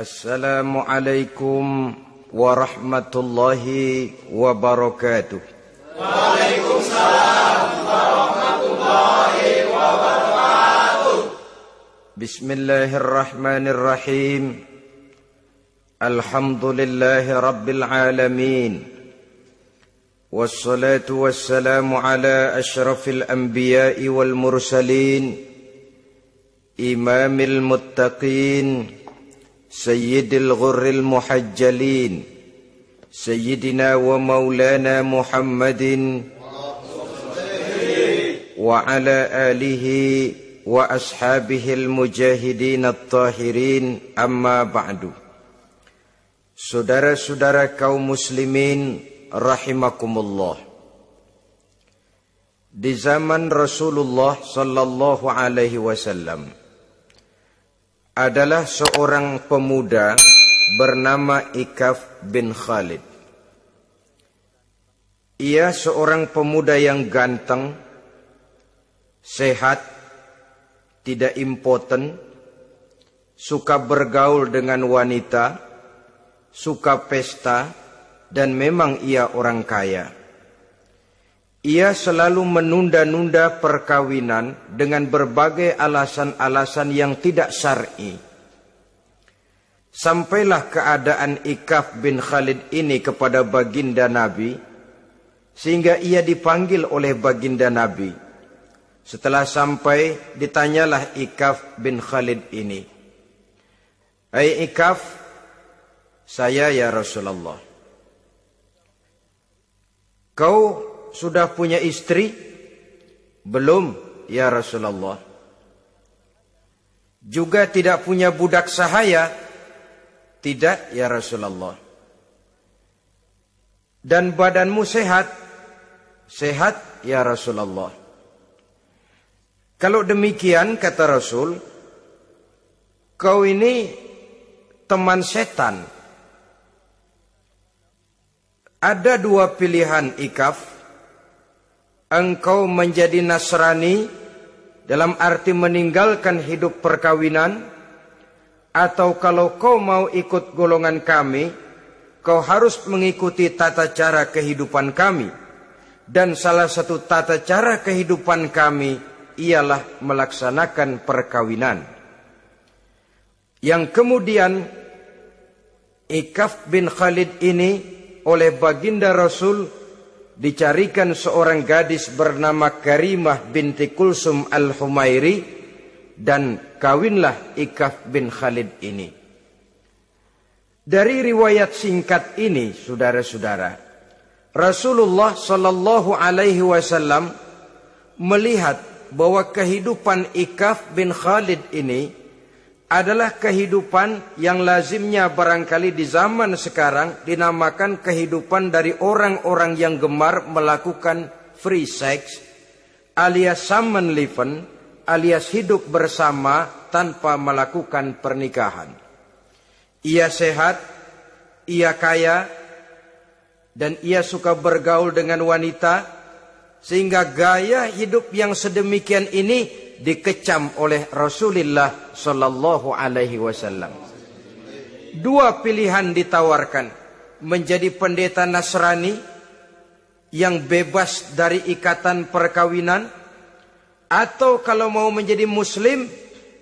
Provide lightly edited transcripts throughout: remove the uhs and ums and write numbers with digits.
Assalamualaikum warahmatullahi wabarakatuh. Waalaikumsalam warahmatullahi wabarakatuh. Bismillahirrahmanirrahim. Alhamdulillahi rabbil alamin. Wassalatu wassalamu ala asyrafil anbiya'i wal mursalin, imamil muttaqin, sayyidil ghurril muhajjalin, sayyidina wa maulana Muhammadin wa ala alihi wa ashabihil mujahidin at-tahirin, amma ba'du. Saudara-saudara kaum muslimin rahimakumullah. Di zaman Rasulullah sallallahu alaihi wasallam adalah seorang pemuda bernama Ikaf bin Khalid. Ia seorang pemuda yang ganteng, sehat, tidak impoten, suka bergaul dengan wanita, suka pesta, dan memang ia orang kaya. Ia selalu menunda-nunda perkawinan dengan berbagai alasan-alasan yang tidak syar'i. Sampailah keadaan Ikaf bin Khalid ini kepada baginda Nabi, sehingga ia dipanggil oleh baginda Nabi. Setelah sampai, ditanyalah Ikaf bin Khalid ini, "Hai Ikaf, saya ya Rasulullah. Kau sudah punya istri?" "Belum ya Rasulullah." "Juga tidak punya budak sahaya?" "Tidak ya Rasulullah." "Dan badanmu sehat?" "Sehat ya Rasulullah." "Kalau demikian," kata Rasul, "kau ini teman setan. Ada dua pilihan Ikaf. Engkau menjadi Nasrani dalam arti meninggalkan hidup perkawinan, atau kalau kau mau ikut golongan kami, kau harus mengikuti tata cara kehidupan kami. Dan salah satu tata cara kehidupan kami ialah melaksanakan perkawinan." Yang kemudian Ikaf bin Khalid ini oleh baginda Rasul dicarikan seorang gadis bernama Karimah binti Kulsum al-Humairi, dan kawinlah Ikaf bin Khalid ini. Dari riwayat singkat ini, saudara-saudara, Rasulullah sallallahu alaihi wasallam melihat bahwa kehidupan Ikaf bin Khalid ini adalah kehidupan yang lazimnya barangkali di zaman sekarang dinamakan kehidupan dari orang-orang yang gemar melakukan free sex, alias samenleven, alias hidup bersama tanpa melakukan pernikahan. Ia sehat, ia kaya, dan ia suka bergaul dengan wanita, sehingga gaya hidup yang sedemikian ini dikecam oleh Rasulullah sallallahu alaihi wasallam. Dua pilihan ditawarkan: menjadi pendeta Nasrani yang bebas dari ikatan perkawinan, atau kalau mau menjadi muslim,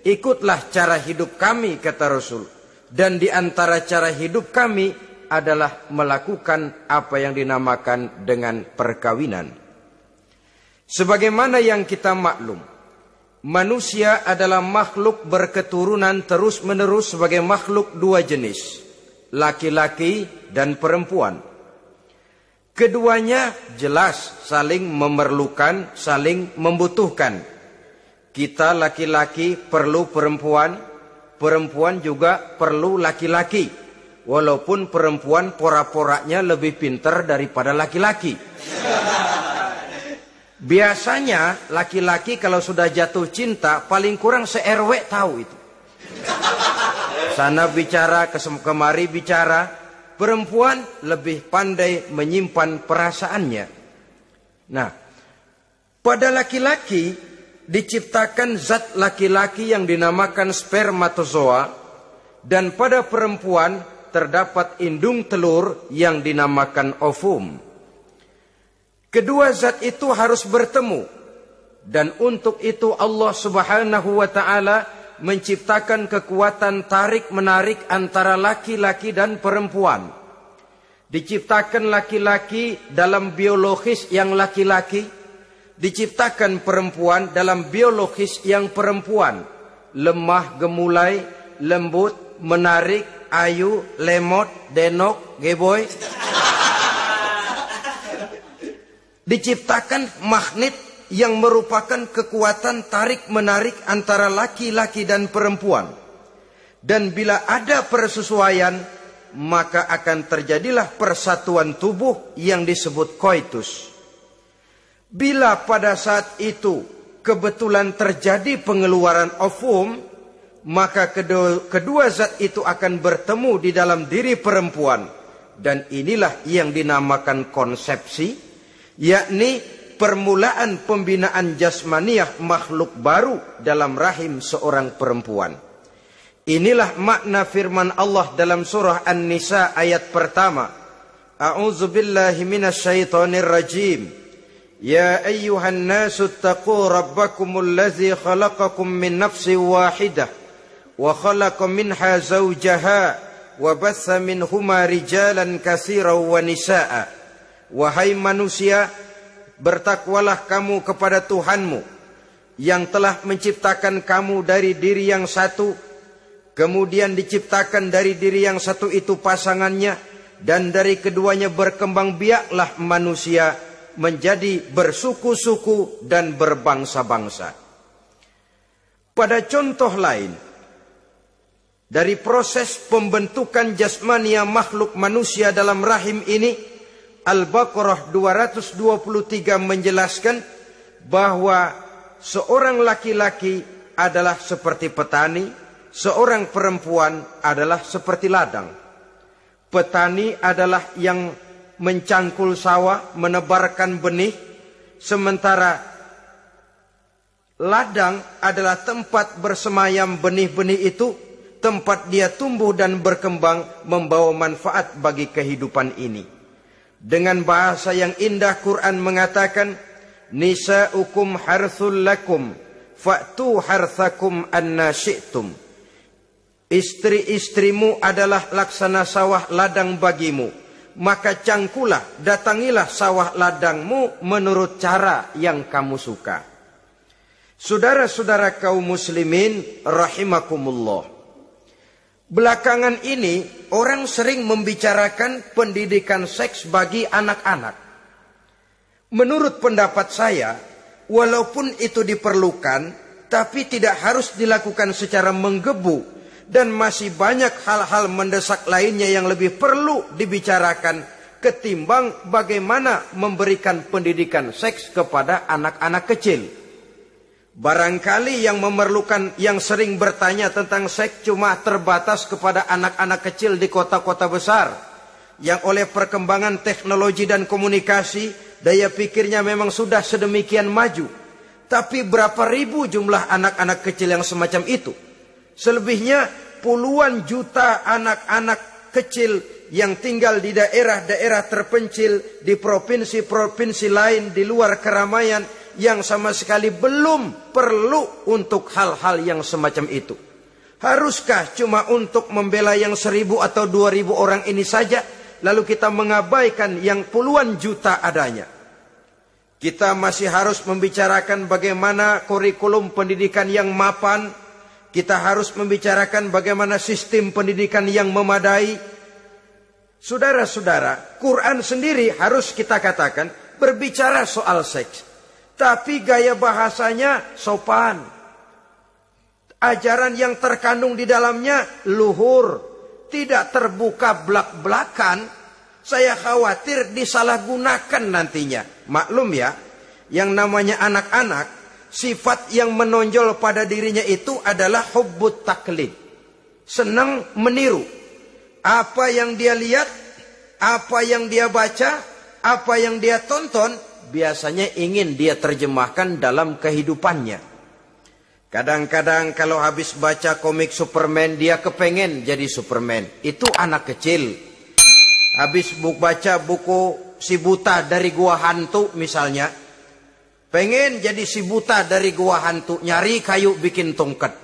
ikutlah cara hidup kami, kata Rasul. Dan di antara cara hidup kami adalah melakukan apa yang dinamakan dengan perkawinan. Sebagaimana yang kita maklum, manusia adalah makhluk berketurunan terus-menerus sebagai makhluk dua jenis, laki-laki dan perempuan. Keduanya jelas saling memerlukan, saling membutuhkan. Kita laki-laki perlu perempuan, perempuan juga perlu laki-laki. Walaupun perempuan pora-poranya lebih pintar daripada laki-laki. Biasanya laki-laki kalau sudah jatuh cinta paling kurang se-RW tahu itu. Sana bicara, kemari bicara. Perempuan lebih pandai menyimpan perasaannya. Nah, pada laki-laki diciptakan zat laki-laki yang dinamakan spermatozoa Dan pada perempuan terdapat indung telur yang dinamakan ovum. Kedua zat itu harus bertemu. Dan untuk itu Allah Subhanahu wa ta'ala menciptakan kekuatan tarik-menarik antara laki-laki dan perempuan. Diciptakan laki-laki dalam biologis yang laki-laki, diciptakan perempuan dalam biologis yang perempuan. Lemah, gemulai, lembut, menarik, ayu, lemot, denok, geboy. Diciptakan magnet yang merupakan kekuatan tarik-menarik antara laki-laki dan perempuan. Dan bila ada persesuaian, maka akan terjadilah persatuan tubuh yang disebut koitus. Bila pada saat itu kebetulan terjadi pengeluaran ovum, maka kedua zat itu akan bertemu di dalam diri perempuan. Dan inilah yang dinamakan konsepsi, yakni permulaan pembinaan jasmaniah makhluk baru dalam rahim seorang perempuan. Inilah makna firman Allah dalam surah An-Nisa ayat pertama. A'udzubillahi minasyaitonir rajim. Ya ayyuhan nasu taqu rabbakumul ladzi khalaqakum min nafsin wahidah wa khalaqa minha zawjaha wa batha minhuma rijalan katsiran wa nisaa. Wahai manusia, bertakwalah kamu kepada Tuhanmu yang telah menciptakan kamu dari diri yang satu, kemudian diciptakan dari diri yang satu itu pasangannya, dan dari keduanya berkembang biaklah manusia menjadi bersuku-suku dan berbangsa-bangsa. Pada contoh lain, dari proses pembentukan jasmania makhluk manusia dalam rahim ini, Al-Baqarah 223 menjelaskan bahwa seorang laki-laki adalah seperti petani, seorang perempuan adalah seperti ladang. Petani adalah yang mencangkul sawah, menebarkan benih, sementara ladang adalah tempat bersemayam benih-benih itu, tempat dia tumbuh dan berkembang membawa manfaat bagi kehidupan ini. Dengan bahasa yang indah Quran mengatakan, nisa'ukum harthul lakum fa'tu harthakum anna syi'tum. Istri-istrimu adalah laksana sawah ladang bagimu, maka cangkulah, datangilah sawah ladangmu menurut cara yang kamu suka. Saudara-saudara kaum muslimin rahimakumullah, belakangan ini orang sering membicarakan pendidikan seks bagi anak-anak. Menurut pendapat saya, walaupun itu diperlukan, tapi tidak harus dilakukan secara menggebu, dan masih banyak hal-hal mendesak lainnya yang lebih perlu dibicarakan ketimbang bagaimana memberikan pendidikan seks kepada anak-anak kecil. Barangkali yang memerlukan, yang sering bertanya tentang seks cuma terbatas kepada anak-anak kecil di kota-kota besar, yang oleh perkembangan teknologi dan komunikasi, daya pikirnya memang sudah sedemikian maju. Tapi berapa ribu jumlah anak-anak kecil yang semacam itu? Selebihnya puluhan juta anak-anak kecil yang tinggal di daerah-daerah terpencil, di provinsi-provinsi lain, di luar keramaian, yang sama sekali belum perlu untuk hal-hal yang semacam itu. Haruskah cuma untuk membela yang 1.000 atau 2.000 orang ini saja, lalu kita mengabaikan yang puluhan juta adanya? Kita masih harus membicarakan bagaimana kurikulum pendidikan yang mapan. Kita harus membicarakan bagaimana sistem pendidikan yang memadai. Saudara-saudara, Quran sendiri harus kita katakan berbicara soal seks, tapi gaya bahasanya sopan. Ajaran yang terkandung di dalamnya luhur, tidak terbuka belak-belakan. Saya khawatir disalahgunakan nantinya. Maklum ya, yang namanya anak-anak, sifat yang menonjol pada dirinya itu adalah hubbut taklid. Senang meniru. Apa yang dia lihat, apa yang dia baca, apa yang dia tonton, biasanya ingin dia terjemahkan dalam kehidupannya. Kadang-kadang kalau habis baca komik Superman, dia kepengen jadi Superman. Itu anak kecil. Habis baca buku Si Buta dari Gua Hantu misalnya, pengen jadi si buta dari gua hantu, nyari kayu bikin tongkat.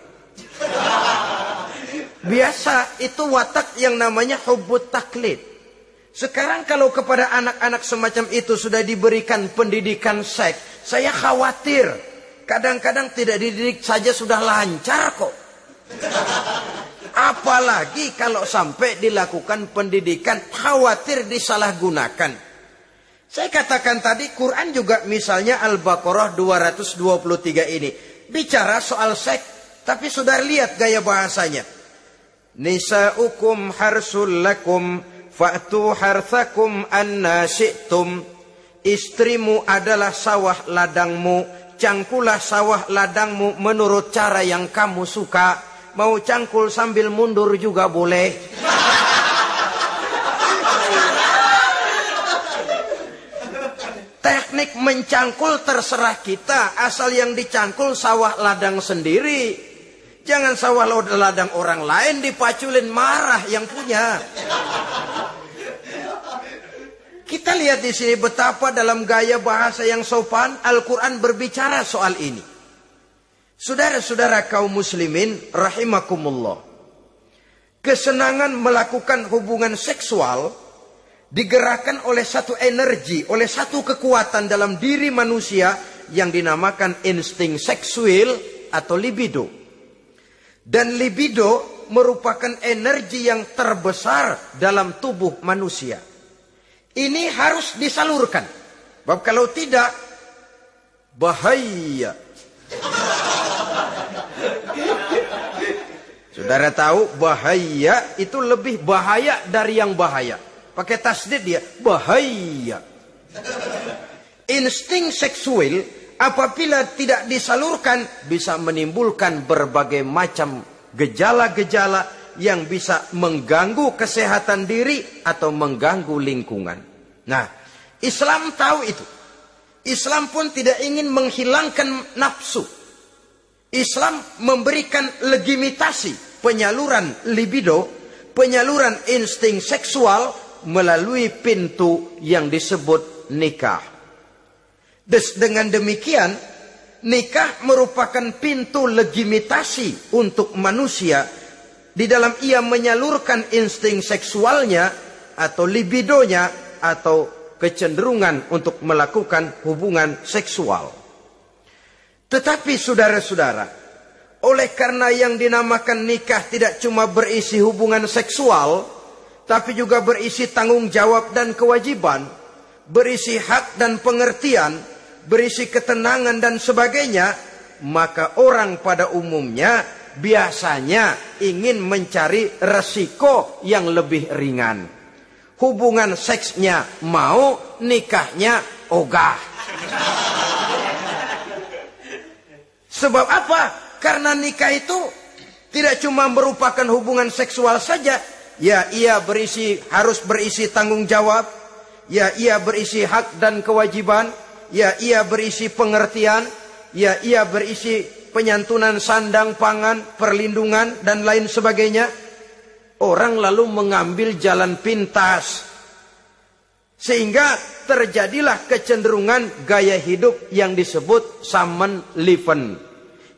Biasa, itu watak yang namanya hubbut taklid. Sekarang kalau kepada anak-anak semacam itu sudah diberikan pendidikan seks, saya khawatir. Kadang-kadang tidak dididik saja sudah lancar kok. Apalagi kalau sampai dilakukan pendidikan, khawatir disalahgunakan. Saya katakan tadi, Quran juga misalnya Al-Baqarah 223 ini bicara soal seks, tapi sudah lihat gaya bahasanya. Nisa'ukum harsul lakum fa'tu harthakum anna syi'tum. Istrimu adalah sawah ladangmu, cangkulah sawah ladangmu menurut cara yang kamu suka. Mau cangkul sambil mundur juga boleh. Teknik mencangkul terserah kita, asal yang dicangkul sawah ladang sendiri. Jangan sawah ladang orang lain dipaculin, marah yang punya. Kita lihat di sini betapa dalam gaya bahasa yang sopan Al-Quran berbicara soal ini. Saudara-saudara kaum muslimin rahimakumullah. Kesenangan melakukan hubungan seksual digerakkan oleh satu energi, oleh satu kekuatan dalam diri manusia yang dinamakan insting seksual atau libido. Dan libido merupakan energi yang terbesar dalam tubuh manusia. Ini harus disalurkan. Sebab kalau tidak, bahaya. Saudara tahu bahaya itu lebih bahaya dari yang bahaya. Pakai tasdid dia, bahaya. Insting seksual apabila tidak disalurkan bisa menimbulkan berbagai macam gejala-gejala yang bisa mengganggu kesehatan diri atau mengganggu lingkungan. Nah, Islam tahu itu. Islam pun tidak ingin menghilangkan nafsu. Islam memberikan legitimasi penyaluran libido, penyaluran insting seksual melalui pintu yang disebut nikah. Dengan demikian, nikah merupakan pintu legitimasi untuk manusia di dalam ia menyalurkan insting seksualnya atau libidonya atau kecenderungan untuk melakukan hubungan seksual. Tetapi saudara-saudara, oleh karena yang dinamakan nikah tidak cuma berisi hubungan seksual, tapi juga berisi tanggung jawab dan kewajiban, berisi hak dan pengertian, berisi ketenangan dan sebagainya, maka orang pada umumnya biasanya ingin mencari resiko yang lebih ringan. Hubungan seksnya mau, nikahnya ogah. Sebab apa? Karena nikah itu tidak cuma merupakan hubungan seksual saja. Ya, ia harus berisi tanggung jawab. Ya, ia berisi hak dan kewajiban. Ya, ia berisi pengertian. Ya, ia berisi penyantunan sandang, pangan, perlindungan, dan lain sebagainya. Orang lalu mengambil jalan pintas. Sehingga terjadilah kecenderungan gaya hidup yang disebut Samen Leven.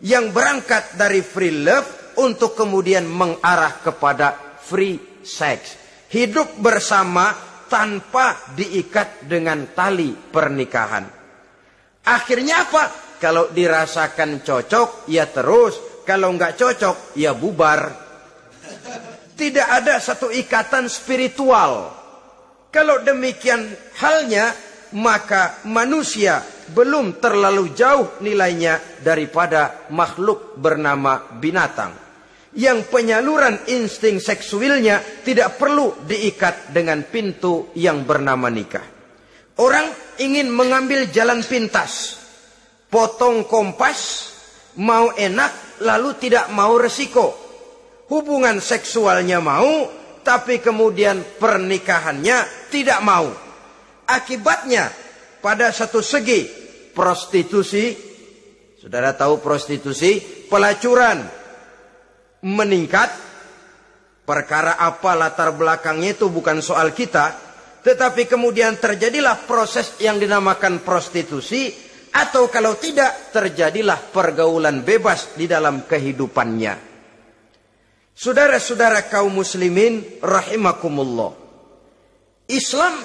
Yang berangkat dari free love untuk kemudian mengarah kepada free seks. Hidup bersama tanpa diikat dengan tali pernikahan. Akhirnya apa? Kalau dirasakan cocok, ya terus. Kalau nggak cocok, ya bubar. Tidak ada satu ikatan spiritual. Kalau demikian halnya, maka manusia belum terlalu jauh nilainya daripada makhluk bernama binatang. Yang penyaluran insting seksualnya tidak perlu diikat dengan pintu yang bernama nikah. Orang ingin mengambil jalan pintas, potong kompas, mau enak lalu tidak mau resiko. Hubungan seksualnya mau, tapi kemudian pernikahannya tidak mau. Akibatnya pada satu segi prostitusi, Saudara tahu prostitusi, pelacuran meningkat. Perkara apa latar belakangnya itu bukan soal kita. Tetapi kemudian terjadilah proses yang dinamakan prostitusi. Atau kalau tidak, terjadilah pergaulan bebas di dalam kehidupannya. Saudara-saudara kaum muslimin rahimakumullah. Islam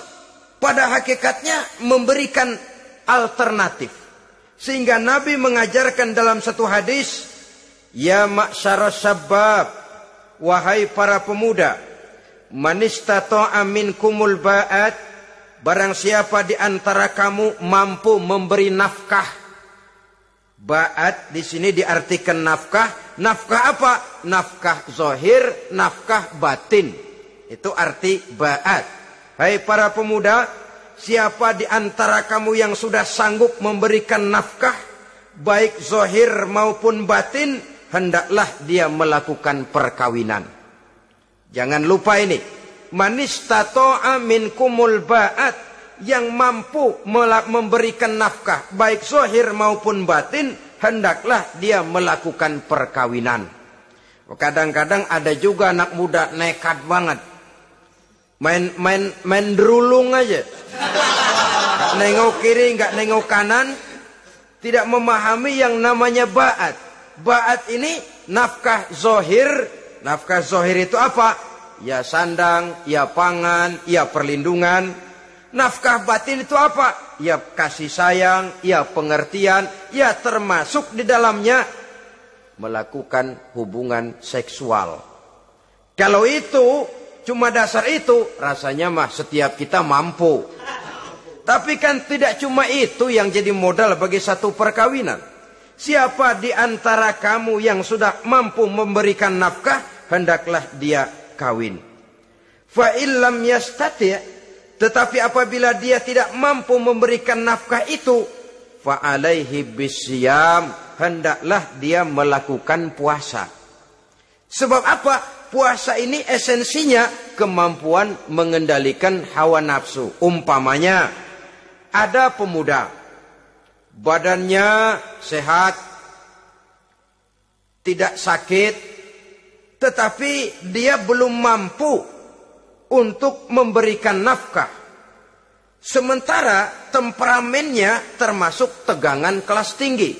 pada hakikatnya memberikan alternatif. Sehingga Nabi mengajarkan dalam satu hadis, ya ma'syaras syabab, wahai para pemuda, man istata'a minkumul ba'at, barang siapa di antara kamu mampu memberi nafkah. Ba'at di sini diartikan nafkah. Nafkah apa? Nafkah zahir, nafkah batin. Itu arti ba'at. Hai para pemuda, siapa di antara kamu yang sudah sanggup memberikan nafkah, baik zahir maupun batin, hendaklah dia melakukan perkawinan. Jangan lupa ini. Man istata'a minkumul ba'at, yang mampu memberikan nafkah, baik zahir maupun batin, hendaklah dia melakukan perkawinan. Kadang-kadang ada juga anak muda nekat banget. Main derulung aja. Gak nengok kiri, gak nengok kanan. Tidak memahami yang namanya ba'at. Ba'at ini nafkah zohir. Nafkah zohir itu apa? Ya sandang, ya pangan, ya perlindungan. Nafkah batin itu apa? Ya kasih sayang, ya pengertian. Ya termasuk di dalamnya melakukan hubungan seksual. Kalau itu cuma dasar itu, rasanya mah setiap kita mampu. Tapi kan tidak cuma itu yang jadi modal bagi satu perkawinan. Siapa di antara kamu yang sudah mampu memberikan nafkah, hendaklah dia kawin. Fa illam yastati', tetapi apabila dia tidak mampu memberikan nafkah itu, fa alaihi bisyam, hendaklah dia melakukan puasa. Sebab apa? Puasa ini esensinya kemampuan mengendalikan hawa nafsu. Umpamanya, ada pemuda, badannya sehat, tidak sakit, tetapi dia belum mampu untuk memberikan nafkah. Sementara temperamennya termasuk tegangan kelas tinggi.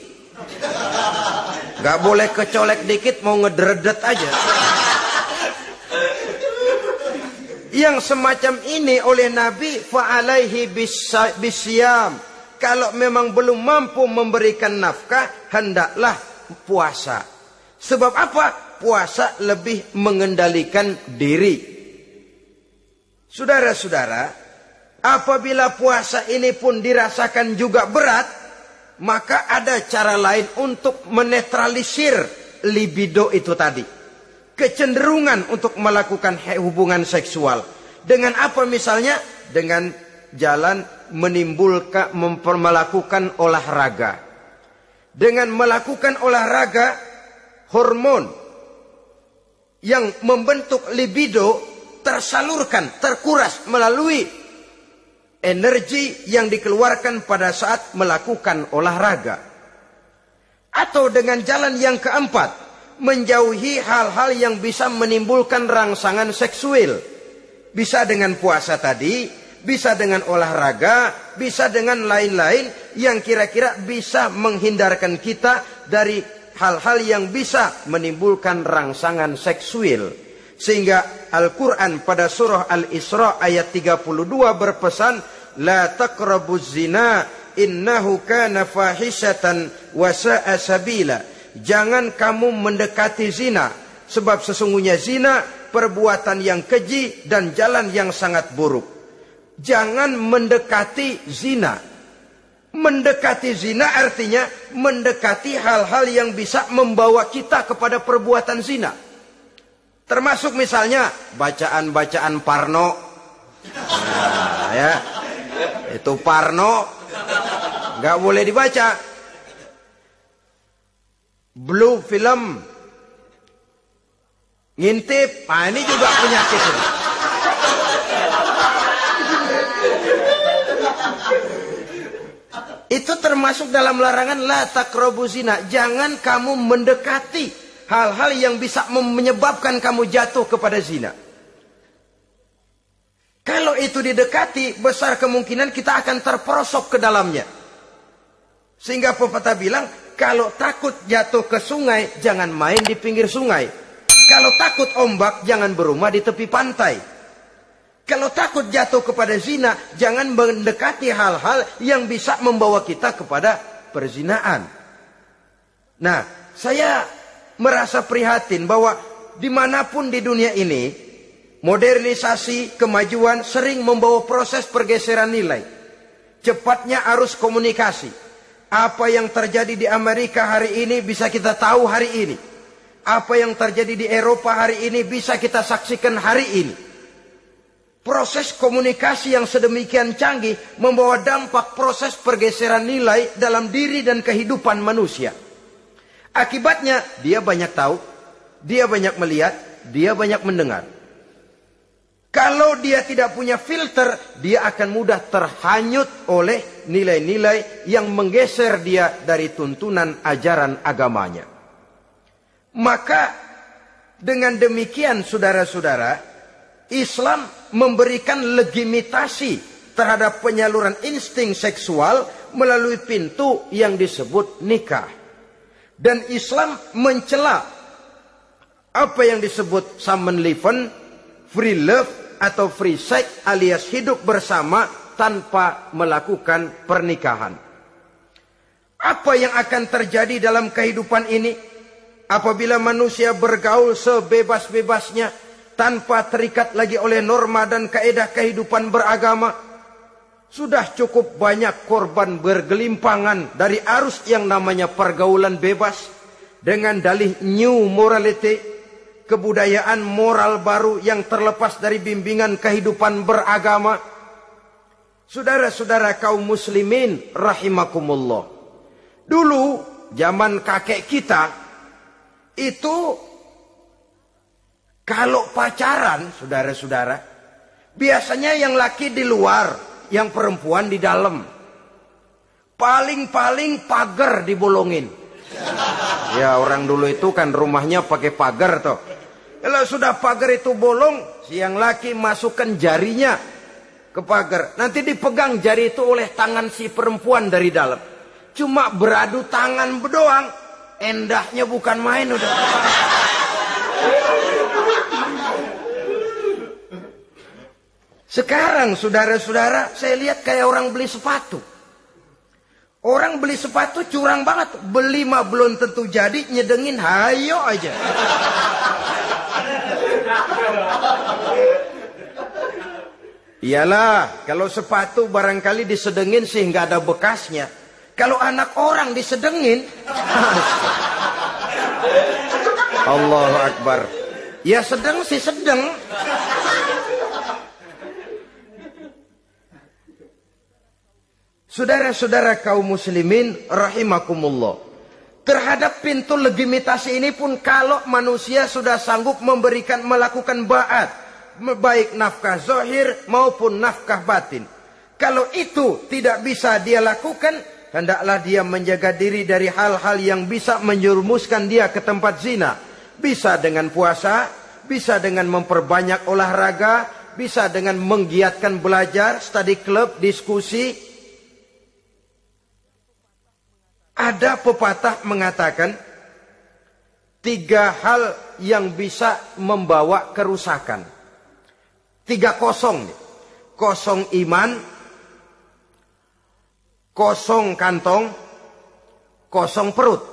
Gak boleh kecolek dikit mau ngedredet aja. Yang semacam ini oleh Nabi, fa'alaihi bisyam. Kalau memang belum mampu memberikan nafkah, hendaklah puasa. Sebab apa? Puasa lebih mengendalikan diri. Saudara-saudara, apabila puasa ini pun dirasakan juga berat, maka ada cara lain untuk menetralisir libido itu tadi. Kecenderungan untuk melakukan hubungan seksual. Dengan apa misalnya? Dengan jalan melakukan olahraga. Dengan melakukan olahraga, hormon yang membentuk libido tersalurkan, terkuras melalui energi yang dikeluarkan pada saat melakukan olahraga. Atau dengan jalan yang keempat, menjauhi hal-hal yang bisa menimbulkan rangsangan seksual. Bisa dengan puasa tadi, bisa dengan olahraga, bisa dengan lain-lain yang kira-kira bisa menghindarkan kita dari hal-hal yang bisa menimbulkan rangsangan seksual. Sehingga Al-Quran pada surah Al-Isra ayat 32 berpesan, La taqrabuz zina innahu kana fahishatan wa sa'a sabila. Jangan kamu mendekati zina, sebab sesungguhnya zina perbuatan yang keji dan jalan yang sangat buruk. Jangan mendekati zina. Mendekati zina artinya mendekati hal-hal yang bisa membawa kita kepada perbuatan zina. Termasuk misalnya bacaan-bacaan Parno. Nah, ya. Itu Parno nggak boleh dibaca. Blue film, ngintip, nah ini juga penyakit. Itu termasuk dalam larangan la taqrabu zina. Jangan kamu mendekati hal-hal yang bisa menyebabkan kamu jatuh kepada zina. Kalau itu didekati, besar kemungkinan kita akan terperosok ke dalamnya. Sehingga pepatah bilang, kalau takut jatuh ke sungai, jangan main di pinggir sungai. Kalau takut ombak, jangan berumah di tepi pantai. Kalau takut jatuh kepada zina, jangan mendekati hal-hal yang bisa membawa kita kepada perzinaan. Nah, saya merasa prihatin bahwa dimanapun di dunia ini, modernisasi, kemajuan sering membawa proses pergeseran nilai. Cepatnya arus komunikasi. Apa yang terjadi di Amerika hari ini bisa kita tahu hari ini. Apa yang terjadi di Eropa hari ini bisa kita saksikan hari ini. Proses komunikasi yang sedemikian canggih membawa dampak proses pergeseran nilai dalam diri dan kehidupan manusia. Akibatnya dia banyak tahu, dia banyak melihat, dia banyak mendengar. Kalau dia tidak punya filter, dia akan mudah terhanyut oleh nilai-nilai yang menggeser dia dari tuntunan ajaran agamanya. Maka dengan demikian saudara-saudara, Islam memberikan legitimasi terhadap penyaluran insting seksual melalui pintu yang disebut nikah. Dan Islam mencela apa yang disebut Samenleven, free love atau free sex alias hidup bersama tanpa melakukan pernikahan. Apa yang akan terjadi dalam kehidupan ini apabila manusia bergaul sebebas-bebasnya tanpa terikat lagi oleh norma dan kaedah kehidupan beragama? Sudah cukup banyak korban bergelimpangan dari arus yang namanya pergaulan bebas dengan dalih new morality, kebudayaan moral baru yang terlepas dari bimbingan kehidupan beragama. Saudara-saudara kaum muslimin rahimakumullah. Dulu zaman kakek kita itu kalau pacaran, saudara-saudara, biasanya yang laki di luar, yang perempuan di dalam. Paling-paling pagar dibolongin. Ya, orang dulu itu kan rumahnya pakai pagar toh. Kalau sudah pagar itu bolong, si yang laki masukkan jarinya ke pagar. Nanti dipegang jari itu oleh tangan si perempuan dari dalam. Cuma beradu tangan doang, endahnya bukan main udah. Sekarang saudara-saudara, saya lihat kayak orang beli sepatu. Orang beli sepatu curang banget. Beli mah belum tentu jadi, nyedengin hayo aja. Iyalah, kalau sepatu barangkali disedengin sehingga ada bekasnya. Kalau anak orang disedengin, Allahu Akbar. Ya sedang sih sedang. Saudara-saudara kaum muslimin rahimakumullah. Terhadap pintu legitimasi ini pun kalau manusia sudah sanggup melakukan ba'at, baik nafkah zahir maupun nafkah batin. Kalau itu tidak bisa dia lakukan, hendaklah dia menjaga diri dari hal-hal yang bisa menjerumuskan dia ke tempat zina. Bisa dengan puasa, bisa dengan memperbanyak olahraga, bisa dengan menggiatkan belajar, study club, diskusi. Ada pepatah mengatakan 3 hal yang bisa membawa kerusakan. 3 kosong. Kosong iman, kosong kantong, kosong perut.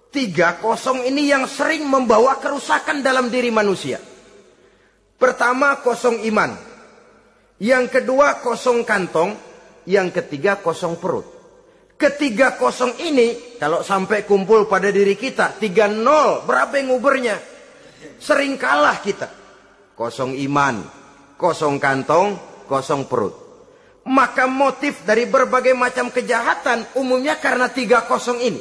3 kosong ini yang sering membawa kerusakan dalam diri manusia. Pertama kosong iman. Yang kedua kosong kantong. Yang ketiga kosong perut. Ketiga kosong ini, kalau sampai kumpul pada diri kita, 3-0, berapa yang ngubernya? Sering kalah kita. Kosong iman, kosong kantong, kosong perut. Maka motif dari berbagai macam kejahatan, umumnya karena 3 kosong ini.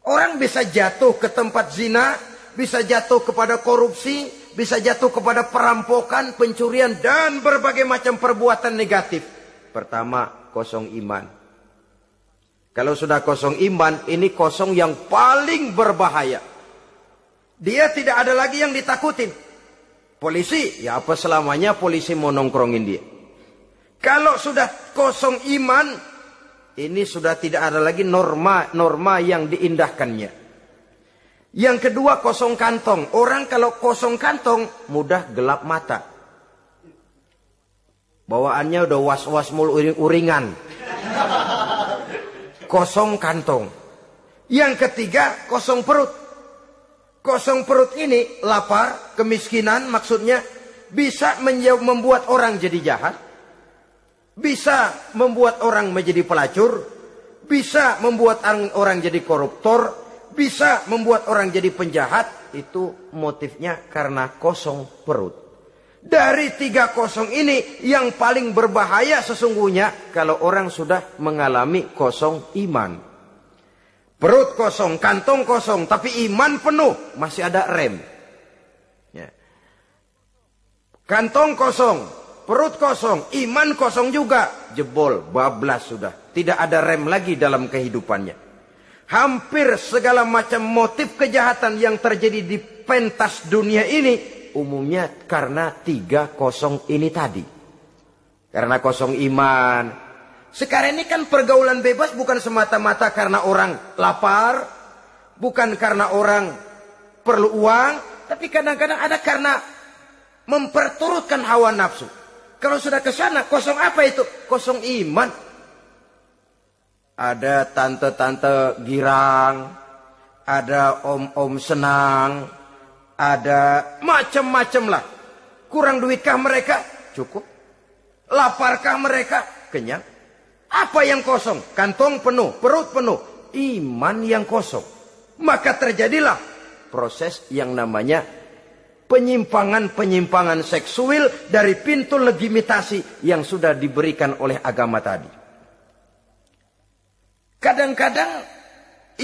Orang bisa jatuh ke tempat zina, bisa jatuh kepada korupsi, bisa jatuh kepada perampokan, pencurian, dan berbagai macam perbuatan negatif. Pertama, kosong iman. Kalau sudah kosong iman, ini kosong yang paling berbahaya. Dia tidak ada lagi yang ditakutin. Polisi, ya apa selamanya polisi mau nongkrongin dia. Kalau sudah kosong iman, ini sudah tidak ada lagi norma yang diindahkannya. Yang kedua, kosong kantong. Orang kalau kosong kantong, mudah gelap mata. Bawaannya udah was-was mulu uring-uringan. Kosong kantong. Yang ketiga, kosong perut. Kosong perut ini, lapar, kemiskinan maksudnya, bisa membuat orang jadi jahat. Bisa membuat orang menjadi pelacur. Bisa membuat orang jadi koruptor. Bisa membuat orang jadi penjahat. Itu motifnya karena kosong perut. Dari 3 kosong ini yang paling berbahaya sesungguhnya kalau orang sudah mengalami kosong iman. Perut kosong, kantong kosong, tapi iman penuh, masih ada rem. Ya. Kantong kosong, perut kosong, iman kosong juga, jebol, bablas sudah. Tidak ada rem lagi dalam kehidupannya. Hampir segala macam motif kejahatan yang terjadi di pentas dunia ini umumnya karena 3 kosong ini tadi. Karena kosong iman. Sekarang ini kan pergaulan bebas bukan semata-mata karena orang lapar. Bukan karena orang perlu uang. Tapi kadang-kadang ada karena memperturutkan hawa nafsu. Kalau sudah ke sana, kosong apa itu? Kosong iman. Ada tante-tante girang. Ada om-om senang. Ada macam-macam lah. Kurang duitkah mereka? Cukup. Laparkah mereka? Kenyang. Apa yang kosong? Kantong penuh, perut penuh. Iman yang kosong. Maka terjadilah proses yang namanya penyimpangan-penyimpangan seksual dari pintu legitimasi yang sudah diberikan oleh agama tadi. Kadang-kadang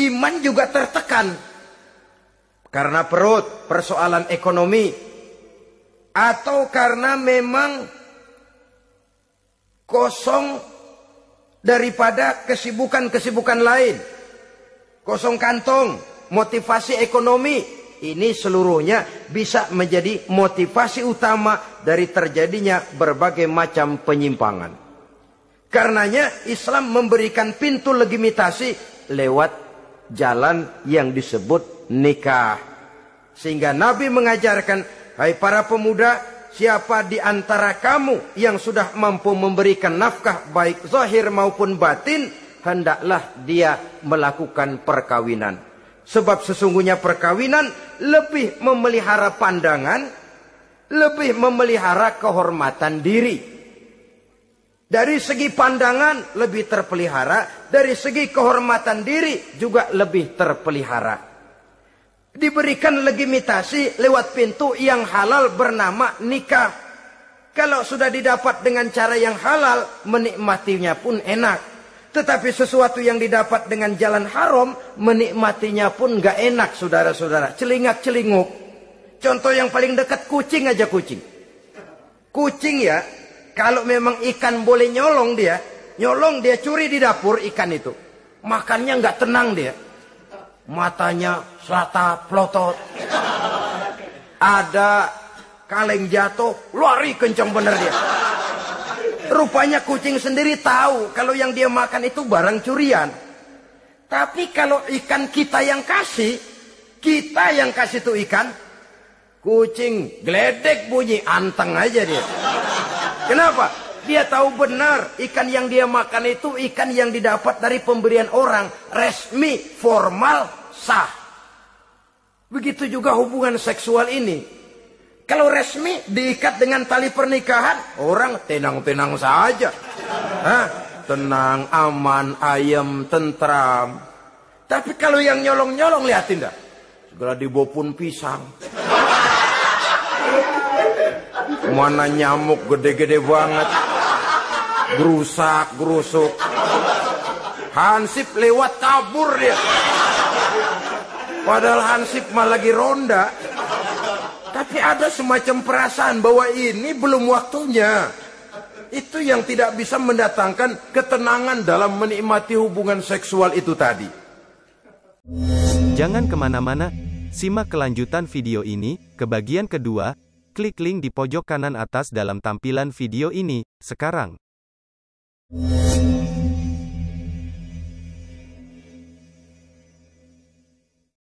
iman juga tertekan. Karena perut, persoalan ekonomi. Atau karena memang kosong daripada kesibukan-kesibukan lain. Kosong kantong, motivasi ekonomi. Ini seluruhnya bisa menjadi motivasi utama dari terjadinya berbagai macam penyimpangan. Karenanya Islam memberikan pintu legitimasi lewat jalan yang disebut nikah. Sehingga Nabi mengajarkan, hai para pemuda, siapa di antara kamu yang sudah mampu memberikan nafkah baik zahir maupun batin, hendaklah dia melakukan perkawinan. Sebab sesungguhnya perkawinan lebih memelihara pandangan, lebih memelihara kehormatan diri. Dari segi pandangan lebih terpelihara, dari segi kehormatan diri juga lebih terpelihara. Diberikan legitimasi lewat pintu yang halal bernama nikah. Kalau sudah didapat dengan cara yang halal, menikmatinya pun enak. Tetapi sesuatu yang didapat dengan jalan haram, menikmatinya pun gak enak, saudara-saudara. Celingak-celinguk. Contoh yang paling dekat, kucing aja kucing. Kucing ya, kalau memang ikan boleh nyolong dia curi di dapur ikan itu. Makannya gak tenang dia. Matanya selata plotot. Ada kaleng jatuh, lari kencang bener dia. Rupanya kucing sendiri tahu kalau yang dia makan itu barang curian. Tapi kalau ikan kita yang kasih tuh ikan, kucing geledek bunyi, anteng aja dia. Kenapa? Dia tahu benar ikan yang dia makan itu ikan yang didapat dari pemberian orang, resmi, formal, sah. Begitu juga hubungan seksual ini. Kalau resmi diikat dengan tali pernikahan, orang tenang-tenang saja. Tenang, aman, ayem, tentram. Tapi kalau yang nyolong-nyolong, lihatin dah. Segala dibopun pisang. Mana nyamuk gede-gede banget. Gerusak, gerusuk. Hansip lewat kabur dia. Padahal Hansip mah lagi ronda. Tapi ada semacam perasaan bahwa ini belum waktunya. itu yang tidak bisa mendatangkan ketenangan dalam menikmati hubungan seksual itu tadi. Jangan kemana-mana, simak kelanjutan video ini, ke bagian kedua, klik link di pojok kanan atas dalam tampilan video ini, sekarang.